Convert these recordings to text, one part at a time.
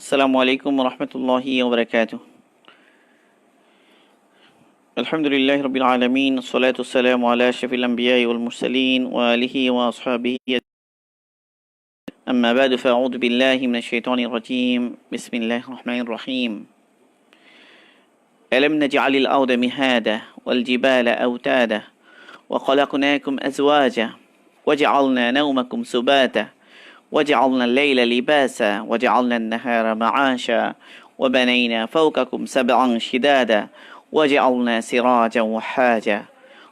السلام عليكم ورحمة الله وبركاته. الحمد لله رب العالمين، الصلاة والسلام على أشرف الأنبياء والمرسلين وآله وأصحابه. أما بعد، فأعوذ بالله من الشيطان الرجيم. بسم الله الرحمن الرحيم. ألم نجعل الأرض مهادا والجبال أوتادا وخلقناكم أزواجا وجعلنا نومكم سباتا وجعلنا الليل لباسا وجعلنا النهار معاشا وبنينا فوقكم سبعا شدادا وجعلنا سراجا وحاجا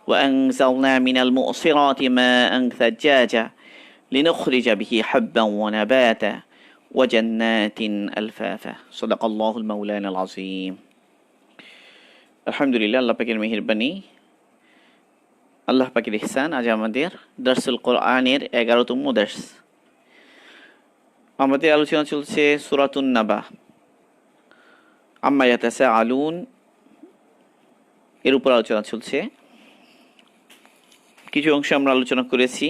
وأنزلنا من المعصرات ماء ثجاجا لنخرج به حبا ونباتا وجنات ألفافا. صدق الله المولانا العظيم. আলহামদুলিল্লাহ, আল্লাহ পাকের মেহেরবানি, আল্লাহ পাকের ইহসান। আজ আমাদের দারসুল কোরআনের 11তম দার্স। আমাদের আলোচনা চলছে সূরাতুন নাবা, আম্মা ইয়াতাসাআলুন, এর উপর আলোচনা চলছে। কিছু অংশ আমরা আলোচনা করেছি,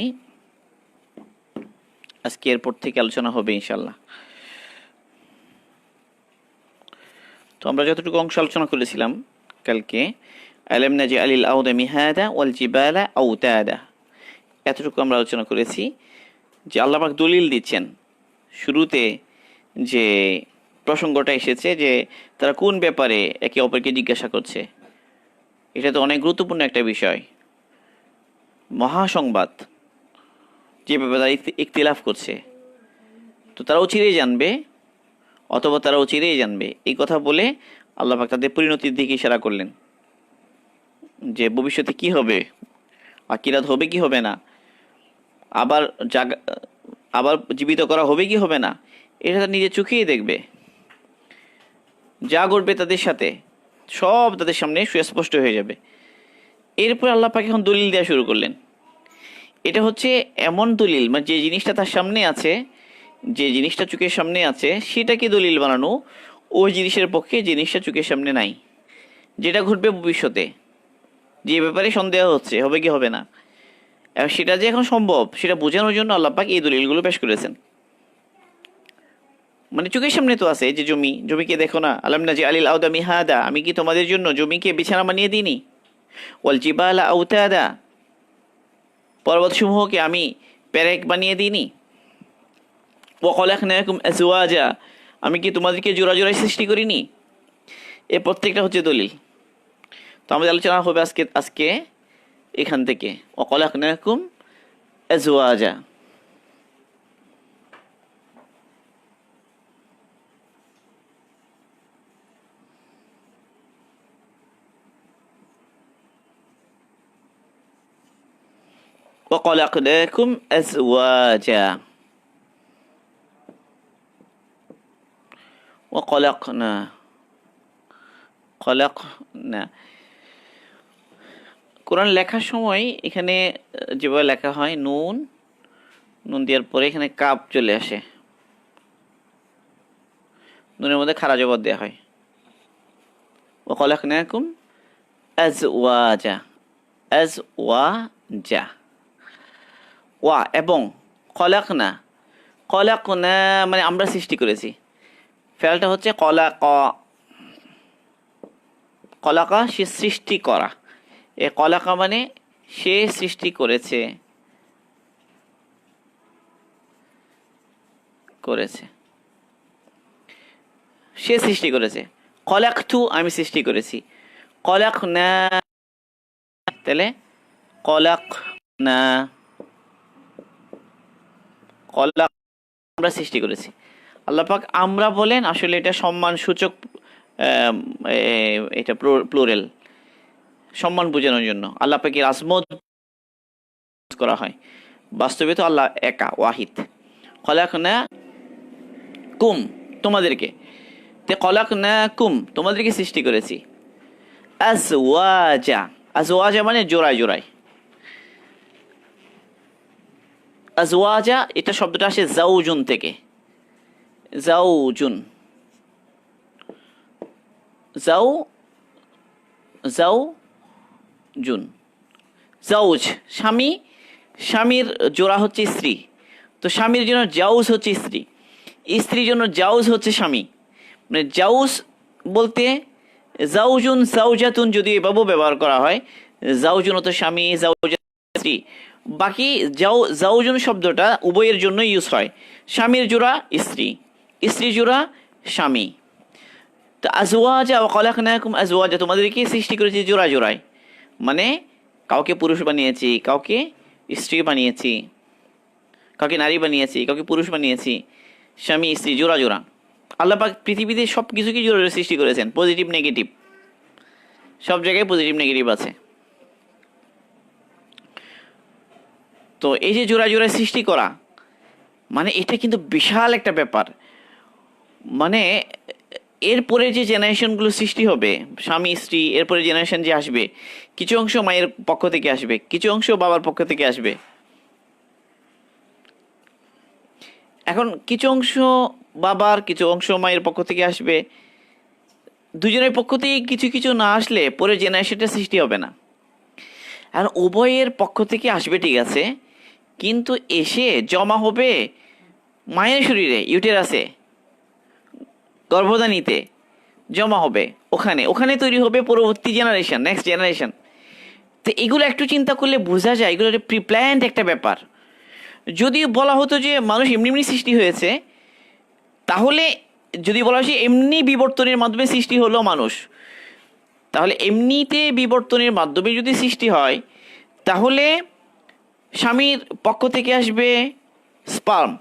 আজকে এরপর থেকে আলোচনা হবে ইনশাআল্লাহ। তো আমরা যতটুকু অংশ আলোচনা করেছিলাম কালকে, আলাম নাজআলিল আরদা মিহাদা ওয়াল জিবালা আওতাদা, এতটুকু আমরা আলোচনা করেছি যে আল্লাহ পাক দলিল দিচ্ছেন। শুরুতে যে প্রসঙ্গটা এসেছে যে তারা কোন ব্যাপারে একে অপরকে জিজ্ঞাসা করছে, এটা তো অনেক গুরুত্বপূর্ণ একটা বিষয়, মহাসংবাদ, যে ব্যাপারে তারা ইখতিলাফ করছে। তো তারাও চিরেই জানবে, অথবা তারাও চিরেই জানবে, এই কথা বলে আল্লাহ পাক তাদের পরিণতির দিকে ইশারা করলেন যে ভবিষ্যতে কি হবে, আকিরাত হবে কি হবে না, আবার জীবিত করা হবে কি হবে না, এটা তারা নিজে চোখেই দেখবে। যা ঘটবে তাদের সাথে সব তাদের সামনে সুস্পষ্ট হয়ে যাবে। এরপর আল্লাহ পাক এখন দলিল দেওয়া শুরু করলেন। এটা হচ্ছে এমন দলিল, মানে যে জিনিসটা তার সামনে আছে, যে জিনিসটা চোখের সামনে আছে, সেটাকে দলিল বানানো ওই জিনিসের পক্ষে জিনিসটা চোখের সামনে নাই, যেটা ঘটবে ভবিষ্যতে, যে ব্যাপারে সন্দেহ হচ্ছে হবে কি হবে না, সেটা যে এখন সম্ভব সেটা বোঝানোর জন্য আল্লাহ পাক এই দলিলগুলো পেশ করেছেন। মানে চোখের সামনে তো আছে, যে জমিকে দেখো না, আলাম নাজআলিল আরদা মিহাদা, আমি কি তোমাদের জন্য জমিকে বিছানা বানিয়ে দিইনি, ওয়াল জিবালা আওতাদা, পর্বতসমূহকে আমি পেরেক বানিয়ে দিইনি, ওয়া খলাকনাকুম আজওয়াজা, আমি কি তোমাদেরকে জোড়া জোড়ায় সৃষ্টি করিনি। এই প্রত্যেকটা হচ্ছে দলিল। তো আমাদের আলোচনা হবে আজকে এখান থেকে, ওয়া খলাকনাকুম আজওয়াজা। وخلقناكم أزواجا وخلقنا কোরআন লেখার সময় এখানে যেভাবে লেখা হয়, নুন দেওয়ার পরে এখানে কাপ চলে আসে, নুনের মধ্যে খাড়া জবর দেওয়া হয়। وخلقناكم أزواجا, আজওয়াজা, ওয়া এবং খলাকনা মানে আমরা সৃষ্টি করেছি। ফেলটা হচ্ছে কলাকা, সে সৃষ্টি করা। এ কলাকা মানে সে সৃষ্টি করেছে, সে সৃষ্টি করেছে। খলাকতু, আমি সৃষ্টি করেছি। খলাকনা, তাহলে খলাকনা, আমরা সৃষ্টি করেছি। আল্লাহ পাক আমরা বলেন, আসলে এটা সম্মান সূচক, এটা প্লুরাল, সম্মান বোঝানোর জন্য আল্লাহ পাকের আজমত করা হয়। বাস্তবে তো আল্লাহ একা, ওয়াহিদ। খলাকনাকুম, তোমাদেরকে, তে খলাকনাকুম, তোমাদেরকে সৃষ্টি করেছি। আজওয়াজা মানে জোড়ায় জোড়ায়। আজওয়াজা, এটা শব্দটা আসে জাউজুন থেকে, জাউজুন, জাউজ স্বামী, স্বামীর জোড়া হচ্ছে স্ত্রী, তো স্বামীর জন্য জাউজ হচ্ছে স্ত্রী, স্ত্রীর জন্য জাউজ হচ্ছে স্বামী। মানে জাউজ বলতে জাউজুন জাউজাতুন যদি এভাবেও ব্যবহার করা হয়, জাউজুন তো স্বামী, জাউজা স্ত্রী। বাকি জাউজুন শব্দটা উভয়ের জন্য ইউজ হয়, স্বামীর জোড়া স্ত্রী, স্ত্রী জোড়া স্বামী। তো আজওয়াজা ওয়া খালাকনাকুম আজওয়াজা, তোমাদেরকে সৃষ্টি করেছি জোড়া জোড়ায়, মানে কাউকে পুরুষ বানিয়েছি, কাউকে স্ত্রী বানিয়েছি, কাউকে নারী বানিয়েছি, কাউকে পুরুষ বানিয়েছি, স্বামী স্ত্রী জোড়া জোড়া। আল্লাহ পাক পৃথিবীতে সব কিছুকে জোড়া জোড়া সৃষ্টি করেছেন, পজিটিভ নেগেটিভ, সব জায়গায় পজিটিভ নেগেটিভ আছে। তো এই যে জোড়া জোড়া সৃষ্টি করা, মানে এটা কিন্তু বিশাল একটা ব্যাপার। মানে এরপরে যে জেনারেশনগুলো সৃষ্টি হবে, স্বামী স্ত্রী, এরপরে জেনারেশন যে আসবে, কিছু অংশ মায়ের পক্ষ থেকে আসবে, কিছু অংশ বাবার পক্ষ থেকে আসবে। এখন কিছু অংশ বাবার, কিছু অংশ মায়ের পক্ষ থেকে আসবে। দুজনের পক্ষ থেকে কিছু কিছু না আসলে পরে জেনারেশনটা সৃষ্টি হবে না। আর উভয়ের পক্ষ থেকে আসবে ঠিক আছে, কিন্তু এসে জমা হবে মায়ের শরীরে, ইউটেরাসে, গর্ভধানীতে জমা হবে, ওখানে ওখানে তৈরি হবে পরবর্তী জেনারেশন, নেক্সট জেনারেশন। তো এগুলো একটু চিন্তা করলে বোঝা যায় এগুলো প্রি প্ল্যান্ড একটা ব্যাপার। যদি বলা হতো যে মানুষ এমনি এমনি সৃষ্টি হয়েছে, তাহলে যদি বলা হয় এমনি বিবর্তনের মাধ্যমে সৃষ্টি হলো মানুষ, তাহলে এমনিতে বিবর্তনের মাধ্যমে যদি সৃষ্টি হয়, তাহলে স্বামীর পক্ষ থেকে আসবে স্পার্ম,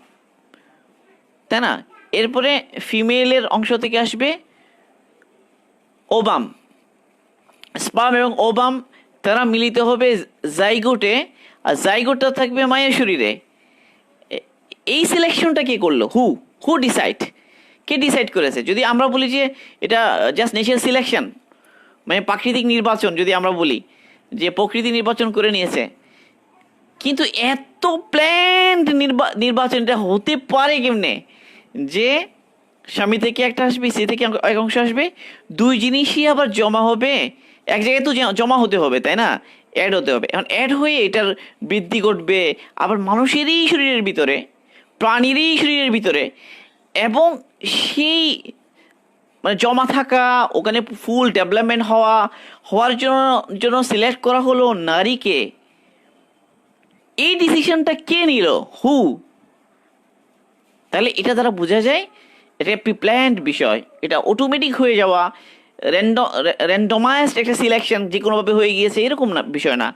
তাই না? এরপরে ফিমেলের অংশ থেকে আসবে ওবাম। স্পার্ম এবং ওবাম তারা মিলিত হবে জাইগোটে, আর জাইগোটটা থাকবে মায়ের শরীরে। এই সিলেকশনটা কে করলো? হু ডিসাইড? কে ডিসাইড করেছে? যদি আমরা বলি যে এটা জাস্ট নেচার সিলেকশন, মানে প্রাকৃতিক নির্বাচন, যদি আমরা বলি যে প্রকৃতি নির্বাচন করে নিয়েছে, কিন্তু এত প্ল্যান্ড নির্বাচনটা হতে পারে কেমনে যে স্বামী থেকে একটা আসবে, স্ত্রী থেকে এক অংশ আসবে, দুই জিনিসই আবার জমা হবে এক জায়গায়, তো জমা হতে হবে তাই না, অ্যাড হতে হবে। এখন অ্যাড হয়ে এটার বৃদ্ধি ঘটবে আবার মানুষেরই শরীরের ভিতরে, প্রাণীরই শরীরের ভিতরে, এবং সেই মানে জমা থাকা ওখানে ফুল ডেভেলপমেন্ট হওয়ার জন্য সিলেক্ট করা হলো নারীকে। এই ডিসিশনটা কে নিল? তাহলে এটা দ্বারা বোঝা যায় এটা প্রিপ্ল্যান্ড বিষয়, এটা অটোমেটিক হয়ে যাওয়া, র্যান্ডমাইজড একটা সিলেকশন যে কোনোভাবে হয়ে গিয়েছে এরকম না, বিষয় না।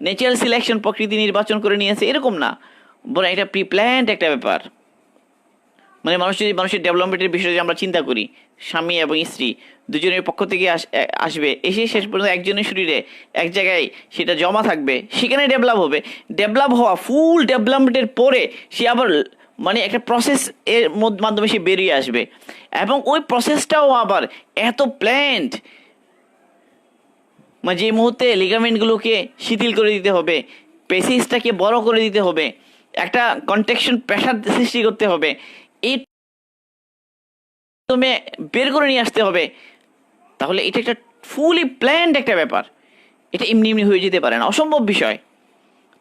ন্যাচারাল সিলেকশন, প্রকৃতি নির্বাচন করে নিয়েছে এরকম না, বরং এটা প্রিপ্ল্যান্ড একটা ব্যাপার। মানে মানুষের ডেভেলপমেন্টের বিষয়ে আমরা চিন্তা করি, স্বামী এবং স্ত্রী দুজনের পক্ষ থেকে আসবে, এসে শেষ পর্যন্ত একজনের শরীরে এক জায়গায় সেটা জমা থাকবে, সেখানে ডেভেলপ হবে। ডেভেলপ হওয়া, ফুল ডেভেলপমেন্টের পরে সে আবার মানে একটা প্রসেস এর মাধ্যমে সে বেরিয়ে আসবে, এবং ওই প্রসেসটাও আবার এত প্ল্যান্ড, মানে যে মুহূর্তে লিগামেন্টগুলোকে শিথিল করে দিতে হবে, পেসিসটাকে বড় করে দিতে হবে, একটা কন্ট্রাকশন প্রেশার সৃষ্টি করতে হবে, এই তুমি বের করে নিয়ে আসতে হবে, তাহলে এটা একটা ফুলি প্ল্যান্ড একটা ব্যাপার। এটা এমনি এমনি হয়ে যেতে পারে না, অসম্ভব বিষয়।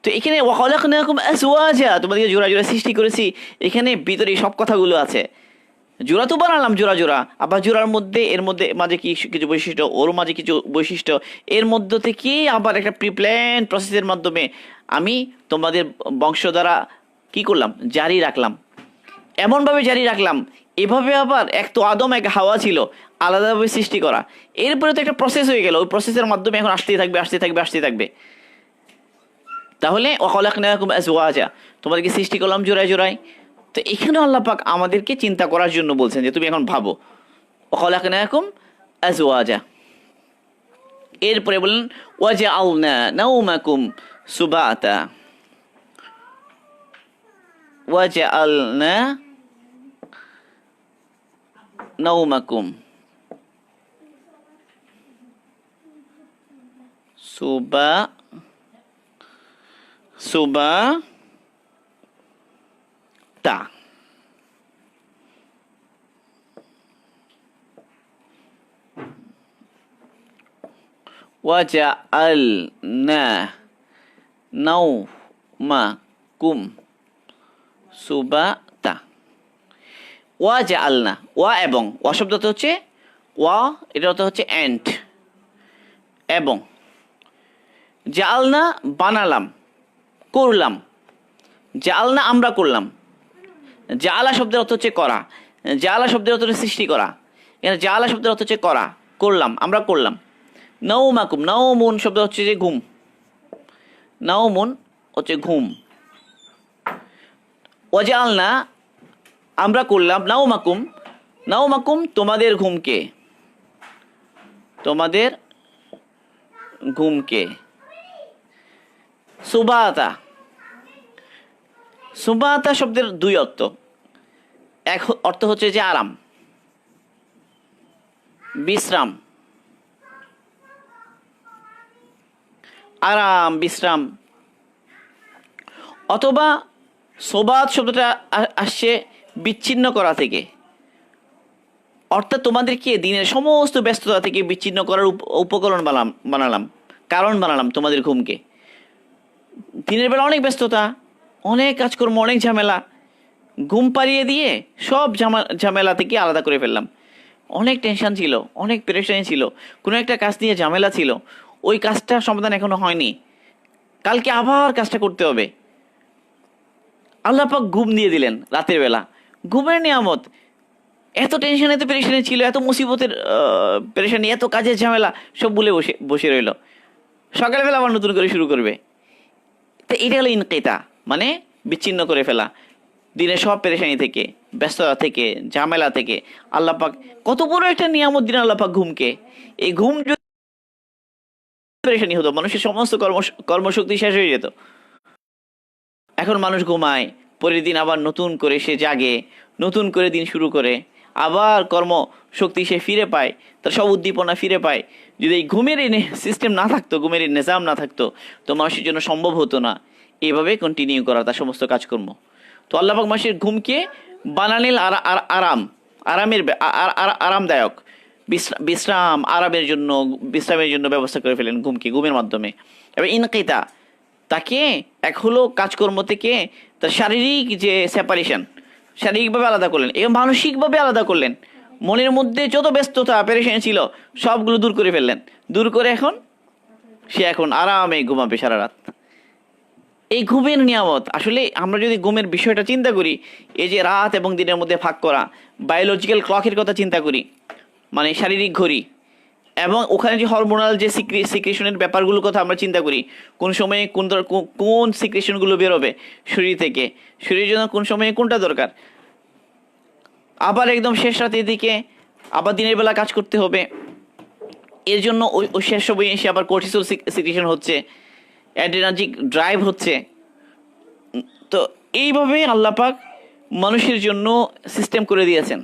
তো এখানে ওয়াখালাকনাকুম আজওয়াজা, তোমাদেরকে জোড়া জোড়া সৃষ্টি করেছি, এখানে ভিতরে সব কথাগুলো আছে। জোড়া তো বানালাম জোড়া জোড়া, আবার জোড়ার মধ্যে এর মধ্যে মাঝে কিছু বৈশিষ্ট্য, ওর মাঝে কিছু বৈশিষ্ট্য, এর মধ্য থেকে আবার একটা প্রিপ্ল্যান প্রসেসের মাধ্যমে আমি তোমাদের বংশ দ্বারা কি করলাম, জারি রাখলাম, এমনভাবে জারি রাখলাম। এভাবে আবার এক তো আদম এক হাওয়া ছিল আলাদাভাবে সৃষ্টি করা, এরপরে তো একটা প্রসেস হয়ে গেল, ওই প্রসেসের মাধ্যমে এখন আসতেই থাকবে আসতে থাকবে আসতে থাকবে। তাহলে ওয়াখালাকনাকুম আজওয়াজা, তোমাদেরকে সৃষ্টি করলাম জোড়ায় জোড়ায়। তো এখানে আল্লাহ পাক আমাদেরকে চিন্তা করার জন্য বলছেন যে তুমি এখন ভাবো ওয়াখালাকনাকুম আজওয়াজা। এরপরে বললেন ওয়াজআলনা নাওমাকুম সুবাতা, ওয়াজআলনা নাওমাকুম সুবাতা। ওয়াজআলনা নাওমাকুম সুবাতা, ওয়া জাআলনা, ওয়া এবং, ওয়া শব্দটা হচ্ছে ওয়া, এটা হচ্ছে অ্যান্ড, এবং। জাআলনা বানালাম, করলাম। জাআলনা আমরা করলাম। জাআলা শব্দের অর্থ হচ্ছে করা, জাআলা শব্দের অর্থ হচ্ছে সৃষ্টি করা। এখানে জাআলা শব্দের অর্থ হচ্ছে করা, করলাম, আমরা করলাম। নাউমাকুম, নাউমুন শব্দ হচ্ছে যে ঘুম, নাউমুন হচ্ছে ঘুম। ওয়াজাআলনা আমরা করলাম, নাউমাকুম, নাউমাকুম তোমাদের ঘুমকে, তোমাদের ঘুমকে। সুবাতা, সুবাতা শব্দের দুই অর্থ। এক অর্থ হচ্ছে যে আরাম, বিশ্রাম, আরাম, বিশ্রাম। অথবা সোবাত শব্দটা আসছে বিচ্ছিন্ন করা থেকে, অর্থাৎ তোমাদেরকে দিনের সমস্ত ব্যস্ততা থেকে বিচ্ছিন্ন করার উপকরণ বানালাম, কারণ বানালাম তোমাদের ঘুমকে। দিনের বেলা অনেক ব্যস্ততা, অনেক কাজকর্ম, অনেক ঝামেলা, ঘুম পাড়িয়ে দিয়ে সব ঝামেলা থেকে আলাদা করে ফেললাম। অনেক টেনশন ছিল, অনেক পেরেশানি ছিল, কোনো একটা কাজ নিয়ে ঝামেলা ছিল, ওই কাজটার সমাধান এখনো হয়নি, কালকে আবার কাজটা করতে হবে। আল্লাহ পাক ঘুম দিয়ে দিলেন রাতের বেলা, ঘুমের নিয়ামত। এত টেনশন, এত পেরেশানি ছিল, এত মুসিবতের পেরেশানি, এত কাজের ঝামেলা, সব ভুলে বসে বসে রইল, সকালবেলা আবার নতুন করে শুরু করবে। তো এটা হলো ইনকিতা, মানে বিচ্ছিন্ন করে ফেলা দিনের সব পেরেশানি থেকে, ব্যস্ততা থেকে, ঝামেলা থেকে। আল্লাহ পাক কত বড় একটা নিয়ামত দিন আল্লাহ পাক ঘুমকে। এই ঘুম যদি পেরেশানি হতো, মানুষের সমস্ত কর্মশক্তি শেষ হয়ে যেত। এখন মানুষ ঘুমায়, পরের দিন আবার নতুন করে সে জাগে, নতুন করে দিন শুরু করে, আবার কর্মশক্তি সে ফিরে পায়, তার সব উদ্দীপনা ফিরে পায়। যদি এই ঘুমের সিস্টেম না থাকতো, ঘুমের নিজাম না থাকতো, তো মানুষের জন্য সম্ভব হতো না এইভাবে কন্টিনিউ করা তার সমস্ত কাজকর্ম। তো আল্লাহ পাক মানুষের ঘুমকে বানালেন আরাম, আরামদায়ক, বিশ্রাম, আরামের জন্য, বিশ্রামের জন্য ব্যবস্থা করে ফেলেন ঘুমকে, ঘুমের মাধ্যমে। এবার ইনকিতা, তাকে এক হলো কাজকর্ম থেকে তার শারীরিক যে সেপারেশন, শারীরিকভাবে আলাদা করলেন এবং মানসিকভাবে আলাদা করলেন। মনের মধ্যে যত ব্যস্ততা পেরেশানি ছিল সবগুলো দূর করে ফেললেন, দূর করে সে এখন আরামে ঘুমাবে সারা রাত। এই ঘুমের নিয়ামত, আসলে আমরা যদি ঘুমের বিষয়টা চিন্তা করি, এই যে রাত এবং দিনের মধ্যে ভাগ করা, বায়োলজিক্যাল ক্লকের কথা চিন্তা করি, মানে শারীরিক ঘড়ি, এবং ওখানে যে হরমোনাল যে সিক্রেশনের ব্যাপারগুলোর কথা আমরা চিন্তা করি, কোন সময়ে কোন সিক্রেশনগুলো বেরোবে শরীর থেকে, শরীরের জন্য কোন সময়ে কোনটা দরকার। আবার একদম শেষ রাতের দিকে আবার দিনের বেলা কাজ করতে হবে, এর জন্য ওই শেষ সময়ে এসে আবার কর্টিসল সিক্রেশন হচ্ছে, অ্যাড্রেনার্জিক ড্রাইভ হচ্ছে। তো এইভাবে আল্লাহ পাক মানুষের জন্য সিস্টেম করে দিয়েছেন।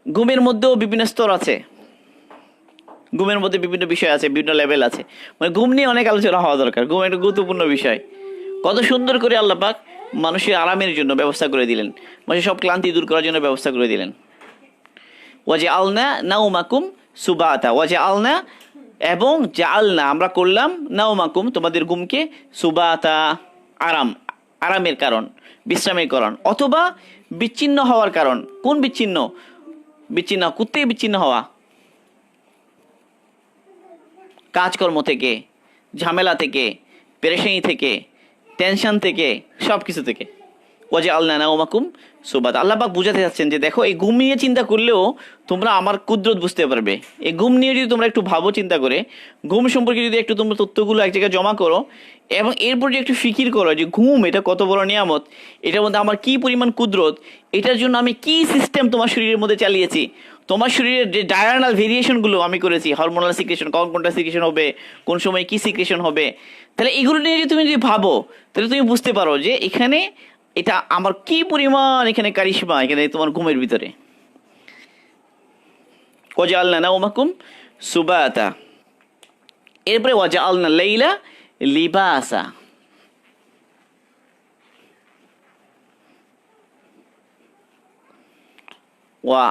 ঘুমের মধ্যেও বিভিন্ন স্তর আছে, ঘুমের মধ্যে বিভিন্ন বিষয় আছে, বিভিন্ন লেভেল আছে, মানে ঘুম নিয়ে অনেক আলোচনা হওয়া দরকার। ঘুম একটা গুরুত্বপূর্ণ বিষয়। কত সুন্দর করে আল্লাহ পাক মানুষের আরামের জন্য ব্যবস্থা করে দিলেন, মানুষের সব ক্লান্তি দূর করার জন্য ব্যবস্থা করে দিলেন। ওয়াজআলনা নাওমাকুম সুবাতা, ওয়াজআলনা এবং জাআলনা আমরা করলাম, নাওমাকুম তোমাদের ঘুমকে, সুবাতা আরাম, আরামের কারণ, বিশ্রামের কারণ, অথবা বিচ্ছিন্ন হওয়ার কারণ। কোন বিচ্ছিন্ন? বিচ্ছিন্ন কোত্থেকে বিচ্ছিন্ন হওয়া? কাজকর্ম থেকে, ঝামেলা থেকে, পেরেশানি থেকে, টেনশন থেকে, সব কিছু থেকে। ওয়াজআলনা নাওমাকুম সুবাতা, আল্লাহ পাক বুঝাতে যাচ্ছেন যে দেখো, এই ঘুম নিয়ে চিন্তা করলেও তোমরা আমার কুদরত বুঝতে পারবে। এই ঘুম নিয়ে যদি তোমরা একটু ভাবো, চিন্তা করে, ঘুম সম্পর্কে যদি একটু তোমরা তথ্যগুলো এক জায়গায় জমা করো, এবং এরপর যে একটু ফিকির করো যে ঘুম এটা কত বড় নিয়ামত, এটার মধ্যে আমার কি পরিমাণ কুদরত, এটার জন্য আমি কি সিস্টেম তোমার শরীরের মধ্যে চালিয়েছি, তোমার শরীরের যে ডায়ারনাল ভেরিয়েশনগুলো আমি করেছি, হরমোনাল সিক্রেশন, কখন কোনটা সিক্রেশন হবে, কোন সময় কি সিক্রেশন হবে, তাহলে এগুলো নিয়ে যদি তুমি ভাবো, তাহলে তুমি বুঝতে পারো যে এখানে এটা আমার কি পরিমাণ এখানে কারিশমা এখানে তোমার ঘুমের ভিতরে। ওয়াজআলনা নাওমাকুম সুবাতা, এরপরে ওয়াজআলনা লাইলা লিবাসা, ওয়া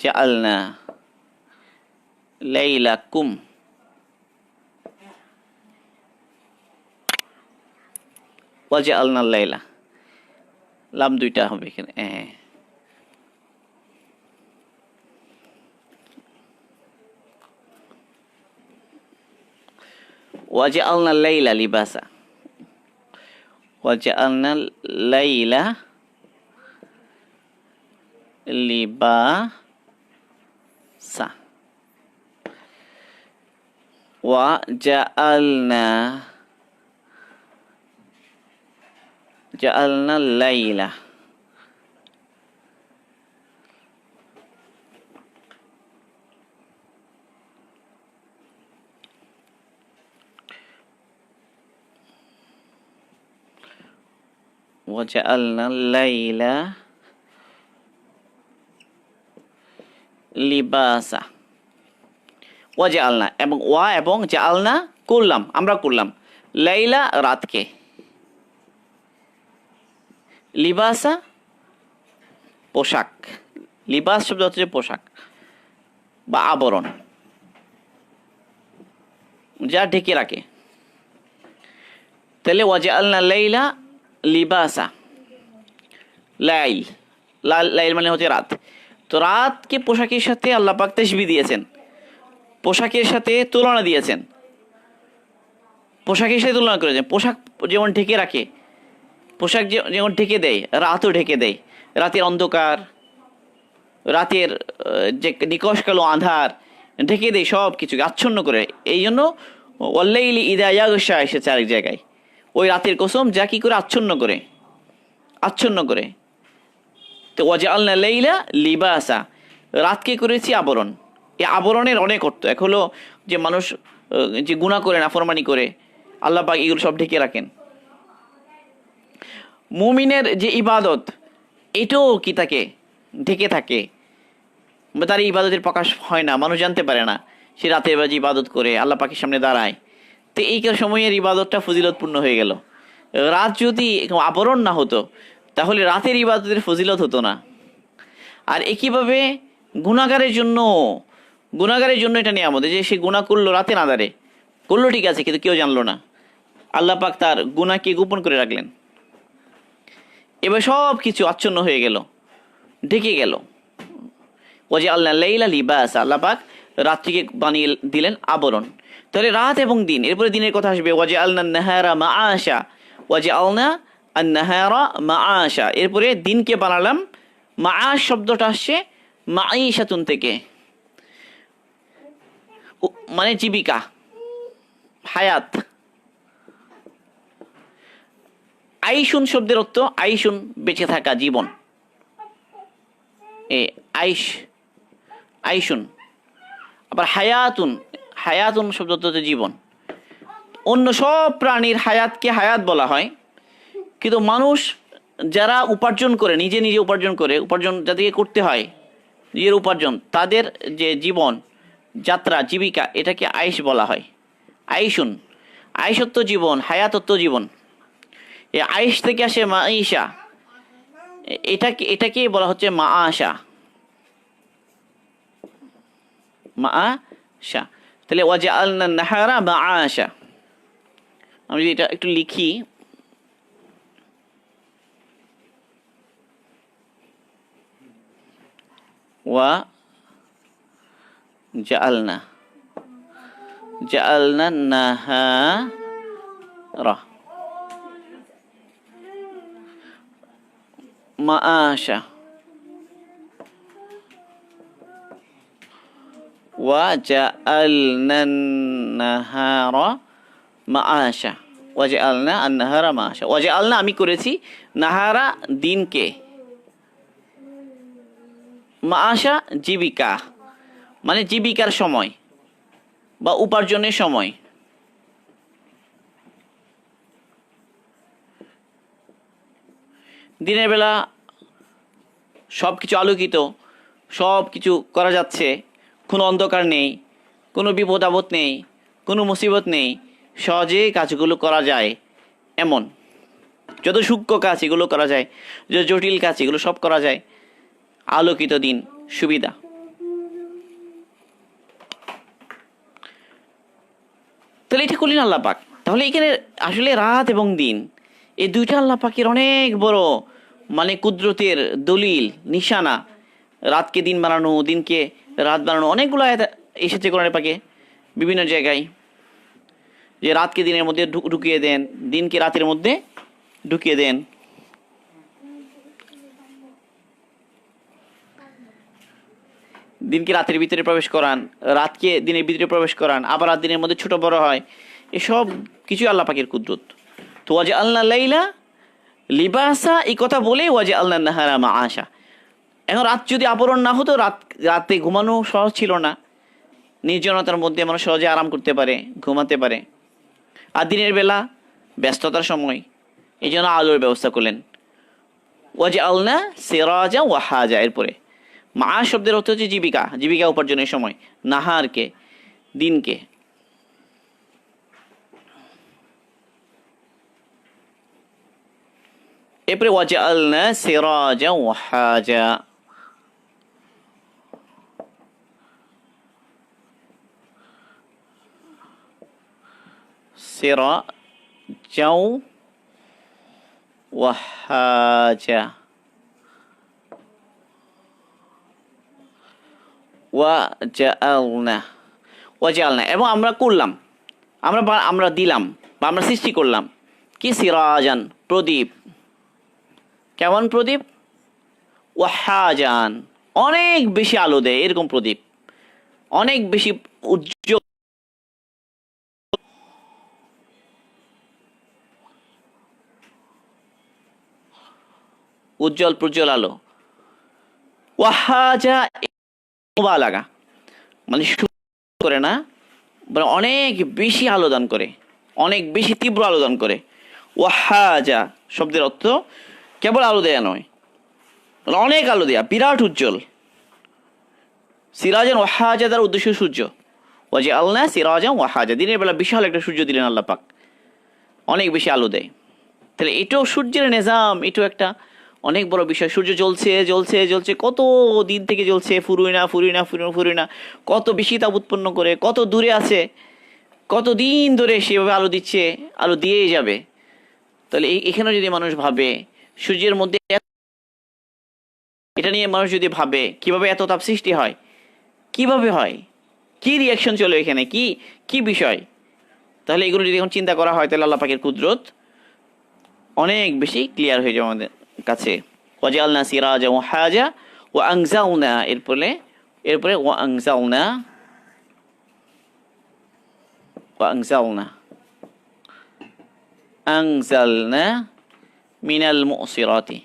জাআলনা লাইলাকুম ওয়াজআলনা লাইলা, লাম দুইটা হবে এখানে, হ্যাঁ। ওয়াজআলনা লাইলা লিবাসা, ওয়াজআলনা লাইলা লিবাসা, জাআলনা লাইলা, ওয়াজআলনা লাইলা লিবাসা, ওয়াজআলনা এবং ওয়া এবং জাআলনা করলাম, আমরা করলাম, লাইলা রাতকে, লিবাসা পোশাক, লিবাস শব্দ হচ্ছে পোশাক বা আবরণ, যা ঢেকে রাখে। তাহলে ওয়াজআলনা লাইলা লিবাসা, লাইল, লাইল মানে হচ্ছে রাত। তো রাতকে পোশাকের সাথে আল্লাহ পাক তাশবিহ দিয়েছেন, পোশাকের সাথে তুলনা দিয়েছেন, পোশাকের সাথে তুলনা করেছেন। পোশাক যেমন ঢেকে রাখে, পোশাক যেমন ঢেকে দেয়, রাতও ঢেকে দেয়। রাতের অন্ধকার, রাতের যে নিকষ কালো আঁধার ঢেকে দেয়, সব কিছুকে আচ্ছন্ন করে। এই জন্য ওয়াল্লাইলি ইযা ইয়াগশা এসেছে আরেক জায়গায়, ওই রাতের কসম যা কি করে আচ্ছন্ন করে, আচ্ছন্ন করে। তো ওয়াজআলনা লাইলা লিবাসা, রাতকে করেছি আবরণ। এই আবরণের অনেক অর্থ। এক হলো যে মানুষ যে গুনাহ করে, নাফরমানি করে, আল্লাহ পাক এগুলো সব ঢেকে রাখেন। মুমিনের যে ইবাদত, এটাও কি তাকে ঢেকে থাকে, তার ইবাদতের প্রকাশ হয় না, মানুষ জানতে পারে না। সে রাতের বাজি ইবাদত করে আল্লাহ পাকের সামনে দাঁড়ায়, তো এই সময়ের ইবাদতটা ফজিলতপূর্ণ হয়ে গেল। রাত যদি আবরণ না হতো তাহলে রাতের ইবাদতের ফজিলত হতো না। আর একইভাবে গুনাহগারের জন্য এটা নিয়ামত যে সে গুনাহ করলো রাতে না দাঁড়ে, করলো ঠিক আছে, কিন্তু কেউ জানলো না, আল্লাহ পাক তার গুনাহকে গোপন করে রাখলেন। এবার সব কিছু আচ্ছন্ন হয়ে গেল, ঢেকে গেল। ওয়াজআলনা লাইলা লিবাসা, আল্লাহ পাক রাত্রিকে বানিয়ে দিলেন আবরণ। তাহলে রাত এবং দিন, এরপরে দিনের কথা আসবে। ওয়াজআলনা নাহারা মাআশা, ওয়াজআলনা আন-নাহারা মাআশা, এরপরে দিনকে বানালাম। মাআশ শব্দটা আসছে মাঈশাতুন থেকে, মানে জীবিকা, হায়াত। আইশুন শব্দের অর্থ আইশুন বেঁচে থাকা, জীবন। আইশুন। আবার হায়াতুন, হায়াতুন শব্দ হচ্ছে জীবন। অন্য সব প্রাণীর হায়াতকে হায়াত বলা হয়, কিন্তু মানুষ যারা উপার্জন করে, নিজে উপার্জন করে, উপার্জন যাদেরকে করতে হয়, নিজের উপার্জন, তাদের যে জীবন যাত্রা, জীবিকা, এটাকে আইশ বলা হয়। আইশুন, আইশত্ব জীবন, হায়াতত্ব জীবন। এই আইশ থেকে আসে মাঈশা, এটাকেই বলা হচ্ছে মাআশা। মাআশা। তাহলে ওয়াজআলনা নাহারা মাআশা। আমি যদি এটা একটু লিখি, জাআলনা নাহারা মাআশা ওয়াজআলনা নাহারা মাআশা, ওয়াজআলনা আন-নাহারা মাআশা। ওয়াজআলনা আমি করেছি, নাহারা দিনকে, মাআশা জীবিকা, মানে জীবিকার সময় বা উপার্জনের সময়। দিনের বেলা সব কিছু আলোকিত, সব কিছু করা যাচ্ছে, কোনো অন্ধকার নেই, কোনো বিপদ আপদ নেই, কোনো মুসিবত নেই, সহজে কাজগুলো করা যায়। এমন যত সূক্ষ্ম কাজ এগুলো করা যায়, যত জটিল কাজ এগুলো সব করা যায়। আলোকিত দিন, সুবিধা। তাহলে এটা করলেন আল্লাহ পাক। তাহলে এখানে আসলে রাত এবং দিন এই দুইটা আল্লাহ পাকের অনেক বড় মানে কুদরতের দলিল নিশানা। রাতকে দিন বানানো, দিনকে রাত বানানো, অনেকগুলো আয়াত এসেছে কোরআনে পাকে বিভিন্ন জায়গায়, যে রাতকে দিনের মধ্যে ঢুকিয়ে দেন, দিনকে রাতের মধ্যে ঢুকিয়ে দেন। দিনকে রাতের ভিতরে প্রবেশ করান, রাতকে দিনের ভিতরে প্রবেশ করান, আবার রাত দিনের মধ্যে ছোট বড় হয়। এসব কিছু আল্লাহ পাকের কুদরত। তো ওয়াজে আল্লাহ লাইলা লিবাসা, এই কথা বলে ওয়াজে আল্লাহ নাহারা মা আশা। এখন রাত যদি আবরণ না হতো, রাতে ঘুমানো সহজ ছিল না, নির্জনতার মধ্যে মানুষ সহজে আরাম করতে পারে, ঘুমাতে পারে। আর দিনের বেলা ব্যস্ততার সময়, এই জন্য আলোর ব্যবস্থা করলেন। ওয়াজে আল্লাহ সিরাজা ওয়াহাজা, এরপরে মা শব্দের অর্থ হচ্ছে জীবিকা, জীবিকা উপার্জনের সময়, নাহারকে দিনকে। এরপরে ওয়াজে আল্লাহ সিরাজা ওয়াহাজা, সিরাজা ওয়াহাজা ওয়াজআলনা, ওয়াজআলনা, এবং আমরা করলাম, আমরা দিলাম বা আমরা সৃষ্টি করলাম কি, সিরাজান, প্রদীপ। কেমন প্রদীপ? ওয়াহাজান, অনেক বেশি আলো দেয় এরকম প্রদীপ, অনেক বেশি উজ্জ্বল, উজ্জ্বল প্রজ্জ্বল আলো। ওয়াহাজা লাগা মানে করে না, অনেক বেশি আলোদান করে, অনেক বেশি তীব্র আলোদান করে। ওয়াহাজা শব্দের অর্থ কেবল আলো দেয়া নয়, অনেক আলো দেয়া, বিরাট উজ্জ্বল। সিরাজান ওয়াহাজা তার উদ্দেশ্য সূর্য। ওয়াজে আল্লাহ সিরাজান ওয়াহাজা, দিনের বেলা বিশাল একটা সূর্য দিলেন আল্লাহ পাক, অনেক বেশি আলো দেয়। তাহলে এটাও সূর্যের নিজাম, এটাও একটা অনেক বড় বিষয়। সূর্য জ্বলছে জ্বলছে জ্বলছে, কত দিন থেকে জ্বলছে, ফুরুই না, কত বেশি তাপ উৎপন্ন করে, কত দূরে আছে, কত দিন ধরে সেভাবে আলো দিচ্ছে, আলো দিয়েই যাবে। তাহলে এখানে যদি মানুষ ভাবে সূর্যের মধ্যে, এটা নিয়ে মানুষ যদি ভাবে কিভাবে এত তাপ সৃষ্টি হয়, কিভাবে হয়, কি রিয়াকশন চলে এখানে, কি বিষয়, তাহলে এগুলো যদি এখন চিন্তা করা হয়, তাহলে আল্লাহ পাকের কুদরত অনেক বেশি ক্লিয়ার হয়ে যাবে আমাদের কাছে। ওয়াজআলনা সিরাজা ওয়াহাজা ওয়া আনজালনা, এরপরে ওয়া আনজালনা মিনাল মুসিরাতি,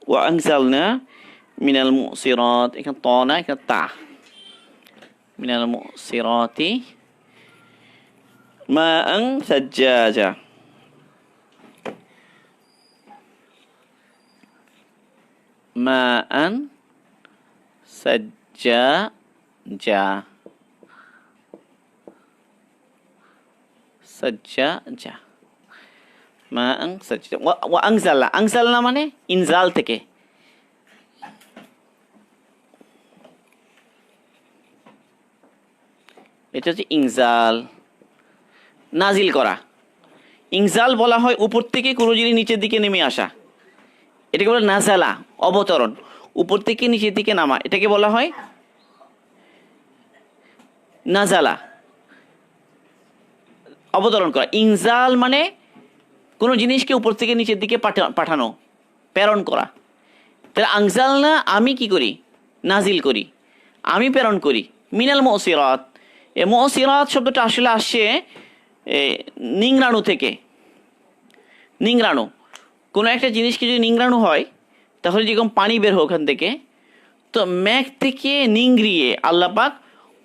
ওয়া আনজালনা মিনাল মুসিরাত, এখানে ত না, এখানে তা, মিনাল মুসিরাতি মাআন সাজ্জাজা, মাআন সাজ্জাজা, সাজ্জাজা, মাআন সাজ্জাজা। ওয়া আনজালনা মানে ইনজাল থেকে, এটা হচ্ছে ইনজাল, নাজিল করা। ইনজাল বলা হয় উপর থেকে কোনো জিনিস নিচের দিকে নেমে আসা, এটাকে বলে নাজালা, অবতরণ, উপর থেকে নিচের দিকে নামা, এটাকে বলা হয় নাজালা, অবতরণ করা। ইনজাল মানে কোনো জিনিসকে উপর থেকে নিচের দিকে পাঠানো, প্রেরণ করা। তাহলে আনজালনা, আমি কি করি, নাজিল করি, আমি প্রেরণ করি। মিনাল মুসিরাত, এই মুসিরাত শব্দটা আসলে আসছে নিংড়ানো থেকে। নিংড়ানো, কোনো একটা জিনিসকে যদি নিংড়ানো হয়, তাহলে যেরকম পানি বের হয় ওখান থেকে, তো মেঘ থেকে নিংড়িয়ে আল্লাহ পাক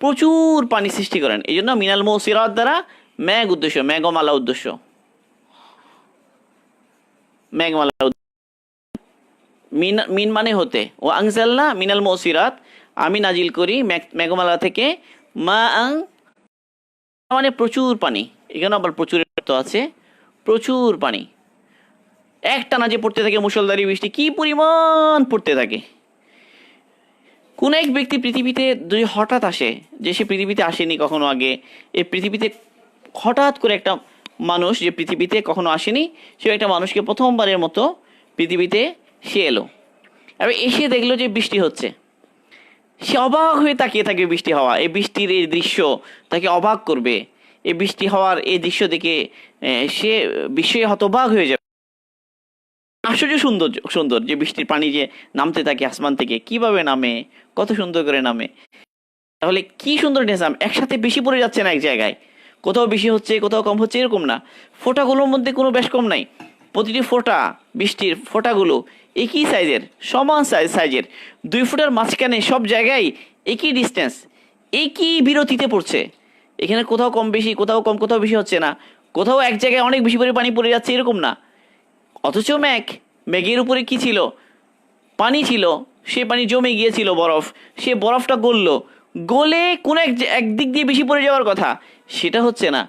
প্রচুর পানি সৃষ্টি করেন। এই জন্য মিনাল মুসিরাত দ্বারা মেঘ উদ্দেশ্য, মেঘমালা উদ্দেশ্য, মেঘমালা। মিন মানে হতে, ও আনজালনা মিনাল মুসিরাত, আমি নাজিল করি মেঘমালা থেকে, মা আং মানে প্রচুর পানি, এখানে আবার প্রচুর আছে, প্রচুর পানি একটানা যে পড়তে থাকে, মুষলধারে বৃষ্টি কি পরিমাণ পড়তে থাকে। কোন এক ব্যক্তি পৃথিবীতে যদি হঠাৎ আসে, যে সে পৃথিবীতে আসেনি কখনো আগে, এই পৃথিবীতে হঠাৎ করে একটা মানুষ যে পৃথিবীতে কখনো আসেনি, সে একটা মানুষকে প্রথমবারের মতো পৃথিবীতে সে এলো, এবার এসে দেখলো যে বৃষ্টি হচ্ছে। সে অবাক হয়ে তাকিয়ে থাকবে বৃষ্টি হওয়া, এই বৃষ্টির এই দৃশ্য তাকে অবাক করবে। এই বৃষ্টি হওয়ার এই দৃশ্য দেখে সে বিস্ময়ে হতবাক হয়ে যাবে। আশ্চর্য সুন্দর সুন্দর যে বৃষ্টির পানি যে নামতে থাকে আসমান থেকে, কিভাবে নামে, কত সুন্দর করে নামে। তাহলে কি সুন্দর নিজাম, একসাথে বেশি পড়ে যাচ্ছে না এক জায়গায়, কোথাও বেশি হচ্ছে কোথাও কম হচ্ছে এরকম না, ফোঁটাগুলোর মধ্যে কোনো বেশ কম নাই। প্রতিটি ফোঁটা, বৃষ্টির ফোঁটাগুলো একই সাইজের, সমান সাইজের, 2 ফুটের মাঝখানে সব জায়গায় একই ডিস্টেন্স, একই বিরতিতে পড়ছে। এখানে কোথাও কম বেশি, কোথাও কম কোথাও বেশি হচ্ছে না, কোথাও এক জায়গায় অনেক বেশি করে পানি পড়ে যাচ্ছে এরকম না। অথচ মেঘের উপরে কি ছিল, পানি ছিল, সে পানি জমে গিয়েছিল বরফ, সে বরফটা গলে কোন একদিক দিয়ে বেশি পড়ে যাওয়ার কথা, সেটা হচ্ছে না।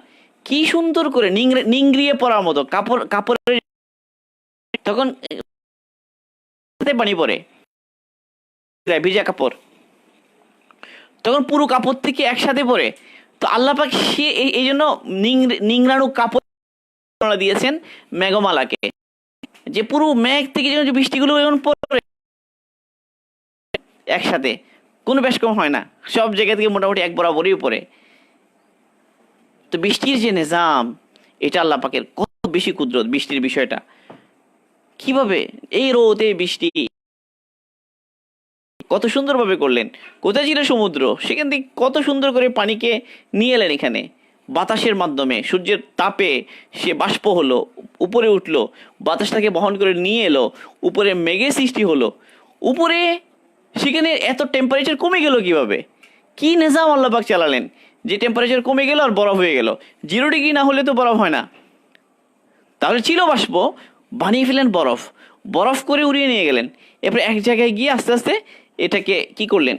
কি সুন্দর করে নিংড়িয়ে পড়ার মতো কাপড়ের তখন পানি পড়ে ভিজা কাপড়, তখন পুরো কাপড় থেকে একসাথে পড়ে। তো আল্লাহ পাক সে এই জন্য নিংড়ানো কাপড় দিয়েছেন মেঘমালাকে, যে পুরো মেঘ থেকে যেন বৃষ্টিগুলো যেমন পড়ে একসাথে, কোনো বেশ কম হয় না, সব জায়গা থেকে মোটামুটি এক বরাবরই পড়ে। তো বৃষ্টির যে নিজাম, এটা আল্লাহ পাকের কত বেশি কুদরত। বৃষ্টির বিষয়টা কিভাবে, এই রোদে বৃষ্টি কত সুন্দরভাবে করলেন। কোথায় ছিল সমুদ্র, সেখান থেকে কত সুন্দর করে পানিকে নিয়ে এলেন এখানে, বাতাসের মাধ্যমে সূর্যের তাপে সে বাষ্প হলো, উপরে উঠলো, বাতাসটাকে বহন করে নিয়ে এলো, উপরে মেঘের সৃষ্টি হলো, উপরে সেখানে এত টেম্পারেচার কমে গেল কিভাবে, কি নিজাম আল্লাহ পাক চালালেন যে টেম্পারেচার কমে গেল আর বরফ হয়ে গেল। 0 ডিগ্রি না হলে তো বরফ হয় না, তাহলে ছিল বাষ্প, বানিয়ে ফেলেন বরফ, বরফ করে উড়িয়ে নিয়ে গেলেন। এরপরে এক জায়গায় গিয়ে আস্তে আস্তে এটাকে কি করলেন,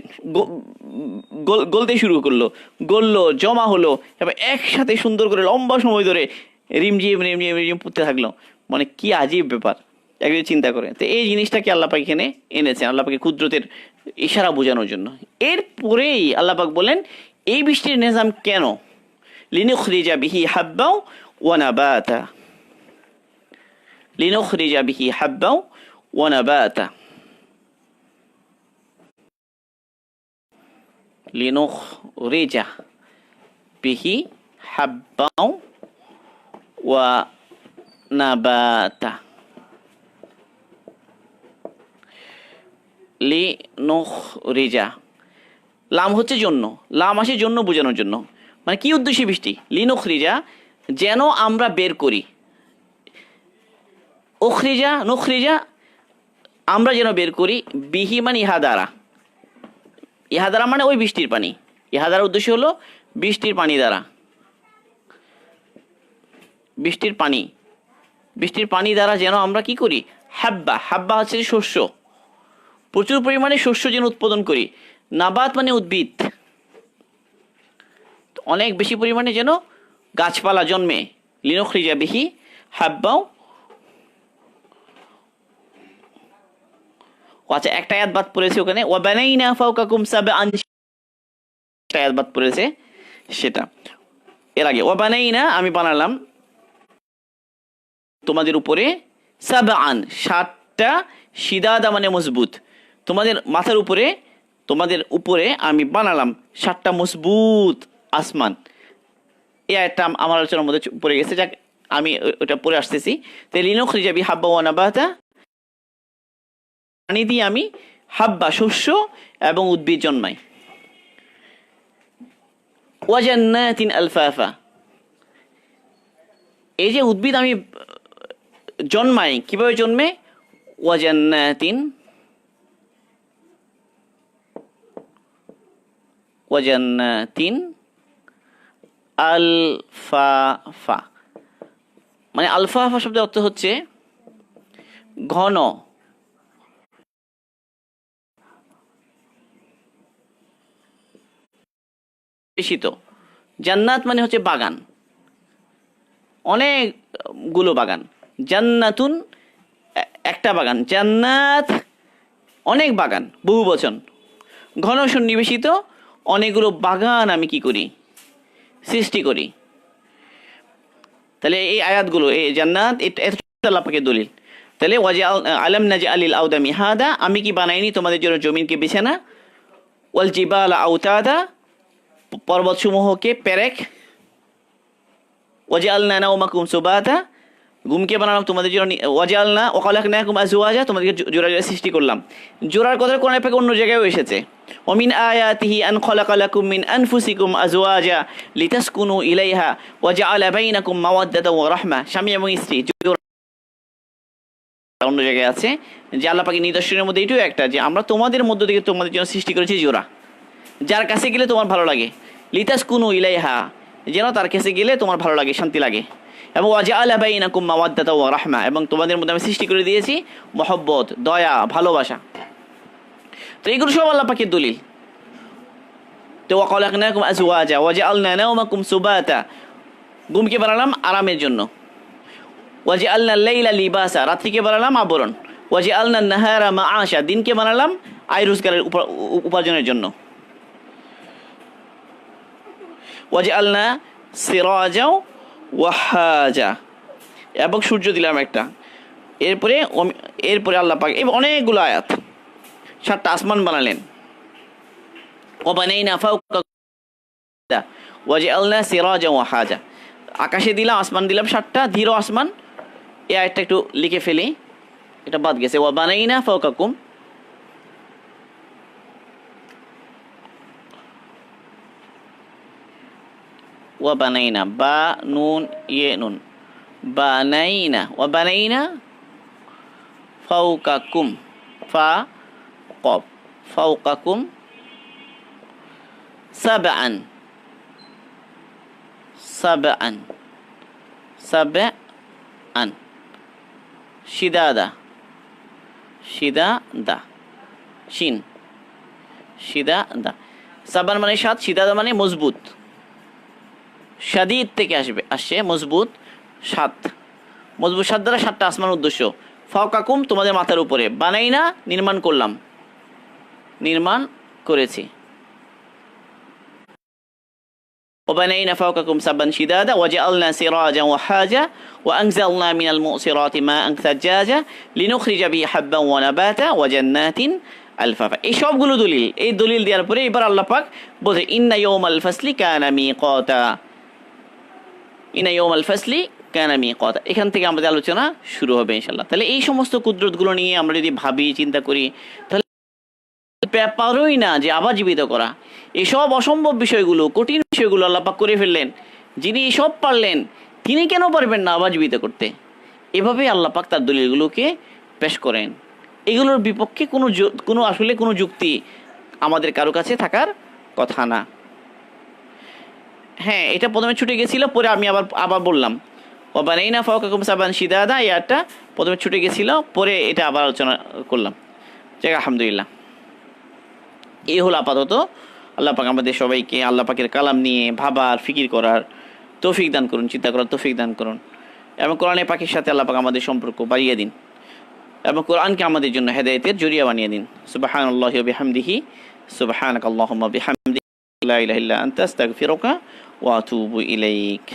গলতে শুরু করলো, গললো, জমা হলো, এবার একসাথে সুন্দর করে লম্বা সময় ধরে রিমঝিম রিমঝিম রিমঝিম পড়তে থাকলো। মানে কি আজীব ব্যাপার, একদিন চিন্তা করে। তো এই জিনিসটাকে আল্লাপাক এখানে এনেছেন, আল্লাপাকে কুদরতের ইশারা বোঝানোর জন্য। এরপরেই আল্লাপাক বলেন এই বৃষ্টির নিজাম কেন, লিনুখরিজা বিহি হাব্বাও ওয়া নাবাতা, লিনুখরিজা বিহি হাব্বাও ওয়া নাবাতা, লিনুখরিজা বিহি হাব্বাও ওয়া নাবাতা, লিনুখরিজা, লাম হচ্ছে জন্য, লাম আসে জন্য বোঝানোর জন্য। মানে কি উদ্দেশ্যে বৃষ্টি, লিনুখরিজা যেন আমরা বের করি, উখরিজা নুখরিজা আমরা যেন বের করি, বিহি মানে ইহা দ্বারা, ইহা দ্বারা মানে ওই বৃষ্টির পানি, ইহা দ্বারা উদ্দেশ্য হলো বৃষ্টির পানি দ্বারা, বৃষ্টির পানি দ্বারা যেন আমরা কি করি, হাব্বা, হাব্বা হচ্ছে শস্য, প্রচুর পরিমাণে শস্য যেন উৎপাদন করি, নাবাত মানে উদ্ভিদ, অনেক বেশি পরিমাণে যেন গাছপালা জন্মে, লিনুখরিজা বিহি হাব্বাও। আচ্ছা একটা আয়াত বাদ পড়েছে ওখানে, ওয়া বানাইনা ফাওকাকুম সাবআন, একটা আয়াত বাদ পড়েছে সেটা এর আগে, ওয়া বানাইনা আমি বানালাম তোমাদের উপরে, সাবআন 7টা, শিদাদা মানে মজবুত, তোমাদের মাথার উপরে, তোমাদের উপরে আমি বানালাম 7টা মজবুত আসমান। এই আয়াতটা আমার আলোচনার মধ্যে পড়ে গেছে, যাক আমি ওটা পড়ে আসতেছি। তো লিনুখরিজা বিহি হাব্বা ওয়া নাবাতা, পানি দিয়ে আমি হাব্বা শস্য এবং উদ্ভিদ জন্মাই, ওয়া জান্নাতিন আলফাফা, এই যে উদ্ভিদ আমি জন্মাই, কিভাবে জন্মে, ওয়া জান্নাতিন, ওয়া জান্নাতিন আলফাফা, মানে আলফাফা শব্দের অর্থ হচ্ছে ঘন, বেশিত। জান্নাত মানে হচ্ছে বাগান, অনেকগুলো বাগান, জান্নাতুন একটা বাগান, জান্নাত অনেক বাগান, বহু বচন, ঘন সন্নিবেশিত অনেকগুলো বাগান আমি কি করি, সৃষ্টি করি। তাহলে এই আয়াতগুলো, এই জান্নাত, এটা আল্লাহ পাকের দলিল। তাহলে আলাম নাজআলিল আরদা মিহাদা, আমি কি বানাইনি তোমাদের জন্য জমিনকে বিছানা, ওয়াল জিবালা আওতাদা, পর্বতসমূহকে পেরেক, ওয়াজআলনা নাওমাকুম সুবাতা, ঘুমকে বানালাম তোমাদের জন্য, ওয়াজআলনা ওয়া খালাকনাকুম আজওয়াজা, তোমাদেরকে জোড়া জোড়া সৃষ্টি করলাম। জোড়ার কথা কোরআন পাকে অন্য জায়গায়ও এসেছে, ওমিন আয়াতিহি আন খালাকা লাকুম মিন আনফুসিকুম আজওয়াজা লিতাসকুনু ইলাইহা ওয়া জাআলা বাইনাকুম মাওয়াদ্দাতা ওয়া রাহমা, স্বামী এবং স্ত্রী অন্য জায়গায় আছে যে আল্লাহ পাকের নিদর্শনের মধ্যে এটাও একটা, যে আমরা তোমাদের মধ্য থেকে তোমাদের জন্য সৃষ্টি করেছি জোড়া, যার কাছে গেলে তোমার ভালো লাগে, লিতাসকুনু ইলাইহা, যেন তার কাছে গেলে তোমার ভালো লাগে, শান্তি লাগে। এবং ওয়াজআলা বাইনাকুম মাওয়াদ্দাতা ওয়া রাহমা, এবং তোমাদের মধ্যে আমি সৃষ্টি করে দিয়েছি মহব্বত, দয়া, ভালোবাসা। তো এগুলো সব আল্লাহ পাকের দলিল। তো ওয়া খালাকনাকুম আজওয়াজা ওয়াজআলনা নাওমাকুম সুবাতা, ঘুমকে বানালাম আরামের জন্য, ওয়াজআলনা লাইলা লিবাসা, রাত্রিকে বানালাম আবরণ, ওয়াজআলনা নাহারা মাআশা, দিনকে বানালাম আয় রোজগারের উপার্জনের জন্য, ওয়াজআলনা সিরাজা ওয়াহাজা, এবং সূর্য দিলাম একটা। এরপরে আল্লাহ পাক এবং অনেকগুলো আয়াত, 7টা আসমান বানালেন, ওয়াবানাইনা ফাওকাকুম ওয়াজআলনা সিরাজা ওয়াহাজা, আকাশে দিলাম, আসমান দিলাম 7টা, ধীর আসমান। এই আয়াতটা একটু লিখে ফেলি, এটা বাদ গেছে, ওয়াবানাইনা ফাওকাকুম, ওয়াবানাইনা, বা নুন ইয়ে নুন, বানাইনা, ওয়াবানাইনা ফাওকাকুম, ফা কফ, ফাওকাকুম সাবআন, সাবআন, সাবআন, শিদাদা, শিদাদা, শিন, শিদাদা, সাবান মানে 7, শিদাদা মানে মজবুত, শাদীদ থেকে আসছে মজবুত 7, মজবুত 7 দ্বারা 7টা আসমান উদ্দেশ্য। ফাওকাকুম, তোমাদের মাথার উপরে, বানাইনা, নির্মাণ করলাম, নির্মাণ করেছি, وبنينا فوقكم سبعا شدادا وجعلنا سراجا وحاجا وأنزلنا من المعصرات ماء ثجاجا لنخرج به حبا ونباتا وجنات আলফাফা। এই সবগুলো দলিল, এই দলিল দেওয়ার পরে এবার আল্লাহ পাক বলছে ইন্না ইয়াউমাল ফাসলি কানা মিকাতা, ইন্না ইয়াউমাল ফাসলি কানা মিকাতা, এখান থেকে আমাদের আলোচনা শুরু হবে ইনশাআল্লাহ। তাহলে এই সমস্ত কুদরতগুলো নিয়ে আমরা যদি ভাবি, চিন্তা করি, তাহলে ব্যাপারই না যে আবার জীবিত করা, এসব অসম্ভব বিষয়গুলো, কঠিন বিষয়গুলো আল্লাহ পাক করে ফেললেন। যিনি এসব পারলেন, তিনি কেন পারবেন না আবার জীবিত করতে? এভাবে আল্লাহ পাক তার দলিলগুলোকে পেশ করেন। এগুলোর বিপক্ষে কোনো আসলে কোনো যুক্তি আমাদের কারো কাছে থাকার কথা না। হ্যাঁ, এটা প্রথমে ছুটে গেছিল, পরে আমি আবার বললাম ওয়াবানাইনা ফাওকাকুম সাবআন শিদাদা, এই আয়াতটা প্রথমে ছুটে গেছিল, পরে এটা আবার আলোচনা করলাম। যাক, আলহামদুলিল্লাহ। এই হলো আপাতত। আল্লাহ পাক আমাদের সবাইকে আল্লাহ পাকের কালাম নিয়ে ভাবার, ফিকির করার তৌফিক দান করুন, চিন্তা করার তৌফিক দান করুন, এবং কোরআনে পাকের সাথে আল্লাহ পাক আমাদের সম্পর্ক বাড়িয়ে দিন, এবং কোরআনকে আমাদের জন্য হেদায়েতের জরিয়া বানিয়ে দিন। সুবহানাল্লাহি ওয়া বিহামদিহি, সুবহানাকাল্লাহুম্মা বিহামদিকা, লা ইলাহা ইল্লা আনতা আস্তাগফিরুকা ওয়া আতুবু ইলাইক।